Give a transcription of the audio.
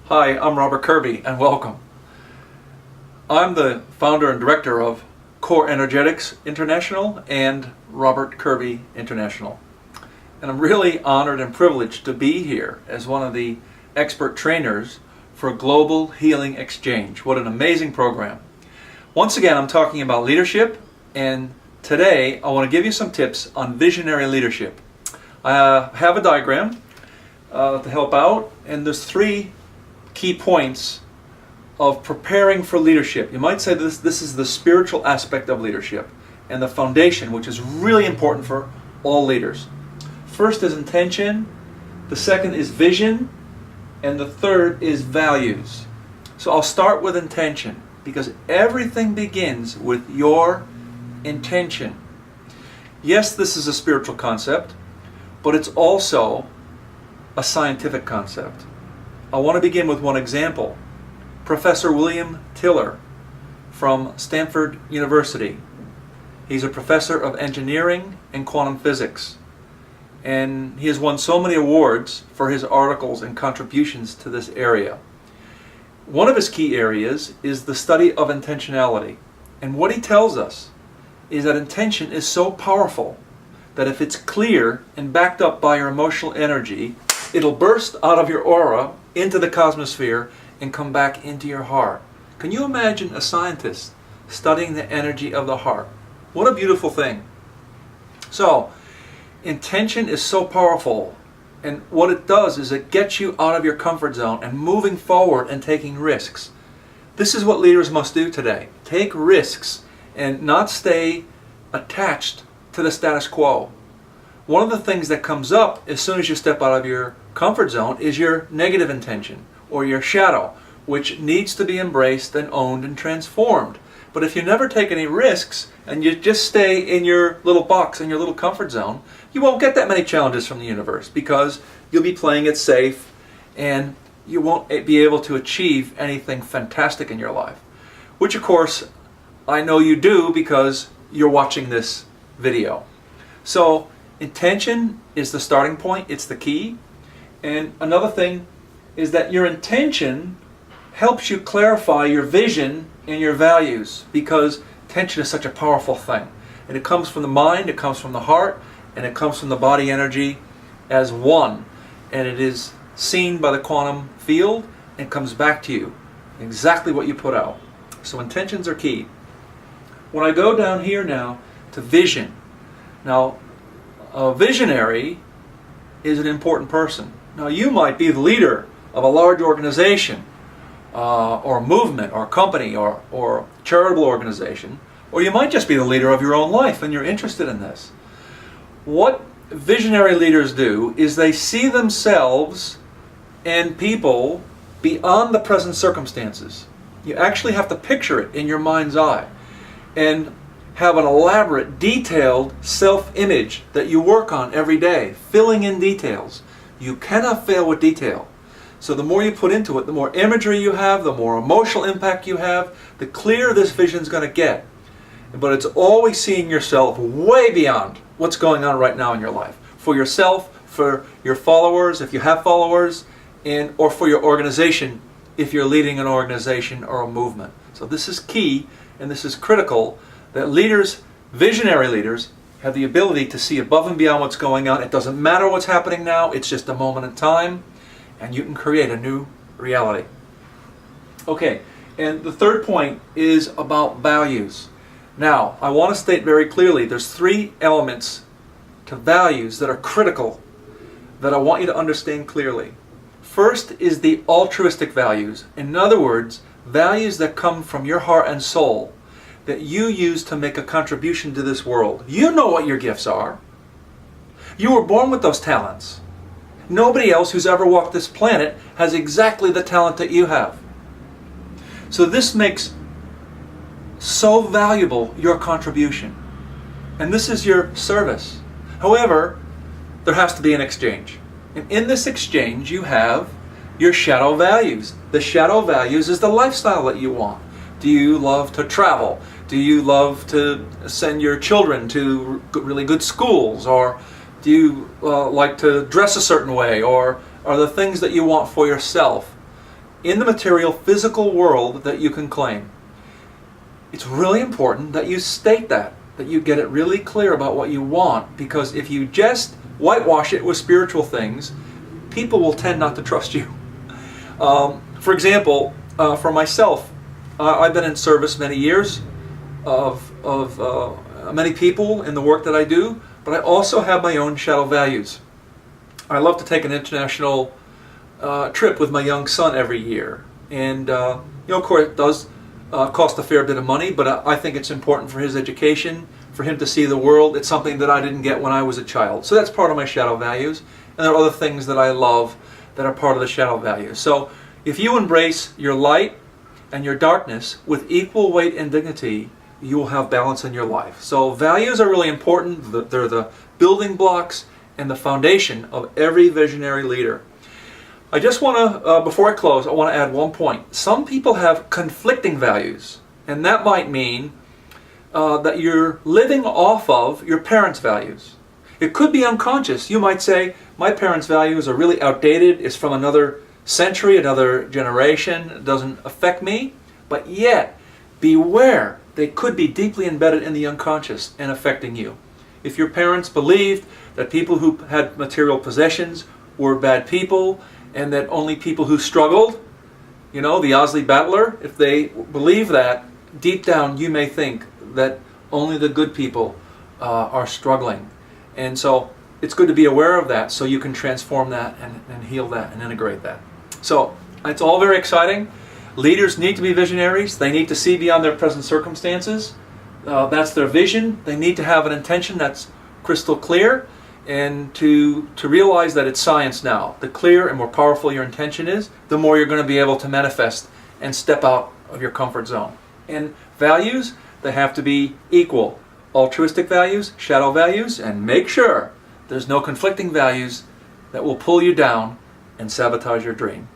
Hi, I'm Robert Kirby, and welcome. I'm the founder and director of Core Energetics International and Robert Kirby International. And I'm really honored and privileged to be here as one of the expert trainers for Global Healing Exchange. What an amazing program. Once again, I'm talking about leadership, and today I want to give you some tips on visionary leadership. I have a diagram to help out, and there's three key points of preparing for leadership. You might say this is the spiritual aspect of leadership and the foundation, which is really important for all leaders. First is intention, the second is vision, and the third is values. So I'll start with intention, because everything begins with your intention. Yes, this is a spiritual concept, but it's also a scientific concept. I want to begin with one example. Professor William Tiller from Stanford University. He's a professor of engineering and quantum physics, and he has won so many awards for his articles and contributions to this area. One of his key areas is the study of intentionality, and what he tells us is that intention is so powerful that if it's clear and backed up by your emotional energy, it'll burst out of your aura into the cosmosphere and come back into your heart. Can you imagine a scientist studying the energy of the heart? What a beautiful thing. So, intention is so powerful, and what it does is it gets you out of your comfort zone and moving forward and taking risks. This is what leaders must do today. Take risks and not stay attached to the status quo. One of the things that comes up as soon as you step out of your comfort zone is your negative intention, or your shadow, which needs to be embraced and owned and transformed. But if you never take any risks and you just stay in your little box, in your little comfort zone, you won't get that many challenges from the universe, because you'll be playing it safe and you won't be able to achieve anything fantastic in your life. Which, of course, I know you do because you're watching this video. So, intention is the starting point, it's the key. And another thing is that your intention helps you clarify your vision and your values, because intention is such a powerful thing. And it comes from the mind, it comes from the heart, and it comes from the body energy as one. And it is seen by the quantum field and comes back to you, exactly what you put out. So intentions are key. When I go down here now to vision, now a visionary is an important person. Now you might be the leader of a large organization, or movement, or company, or charitable organization, or you might just be the leader of your own life and you're interested in this. What visionary leaders do is they see themselves and people beyond the present circumstances. You actually have to picture it in your mind's eye and have an elaborate, detailed self-image that you work on every day, filling in details. You cannot fail with detail. So the more you put into it, the more imagery you have, the more emotional impact you have, the clearer this vision is going to get. But it's always seeing yourself way beyond what's going on right now in your life. For yourself, for your followers, if you have followers, or for your organization, if you're leading an organization or a movement. So this is key, and this is critical, that leaders, visionary leaders, have the ability to see above and beyond what's going on. It doesn't matter what's happening now, it's just a moment in time, and you can create a new reality. Okay, and the third point is about values. Now, I want to state very clearly, there's three elements to values that are critical that I want you to understand clearly. First is the altruistic values. In other words, values that come from your heart and soul, that you use to make a contribution to this world. You know what your gifts are. You were born with those talents. Nobody else who's ever walked this planet has exactly the talent that you have. So this makes so valuable your contribution. And this is your service. However, there has to be an exchange. And in this exchange, you have your shadow values. The shadow values is the lifestyle that you want. Do you love to travel? Do you love to send your children to really good schools? Or do you like to dress a certain way? Or are the things that you want for yourself? in the material physical world that you can claim. It's really important that you state that you get it really clear about what you want, because if you just whitewash it with spiritual things, people will tend not to trust you. For example, for myself, I've been in service many years of many people in the work that I do, but I also have my own shadow values. I love to take an international trip with my young son every year, and of course it does cost a fair bit of money, but I think it's important for his education, for him to see the world. It's something that I didn't get when I was a child. So that's part of my shadow values. And there are other things that I love that are part of the shadow values. So if you embrace your light and your darkness with equal weight and dignity, you will have balance in your life. So values are really important. They're the building blocks and the foundation of every visionary leader. I just want to, before I close, I want to add one point. Some people have conflicting values, and that might mean that you're living off of your parents' values. It could be unconscious. You might say, my parents' values are really outdated, it's from another century, another generation, it doesn't affect me, but yet, beware, they could be deeply embedded in the unconscious and affecting you. If your parents believed that people who had material possessions were bad people, and that only people who struggled, the Osley battler, if they believe that, deep down you may think that only the good people are struggling. And so it's good to be aware of that so you can transform that and heal that and integrate that. So it's all very exciting. Leaders need to be visionaries. They need to see beyond their present circumstances. That's their vision. They need to have an intention that's crystal clear, and to realize that it's science now. The clearer and more powerful your intention is, the more you're going to be able to manifest and step out of your comfort zone. And values, they have to be equal. Altruistic values, shadow values, and make sure there's no conflicting values that will pull you down and sabotage your dream.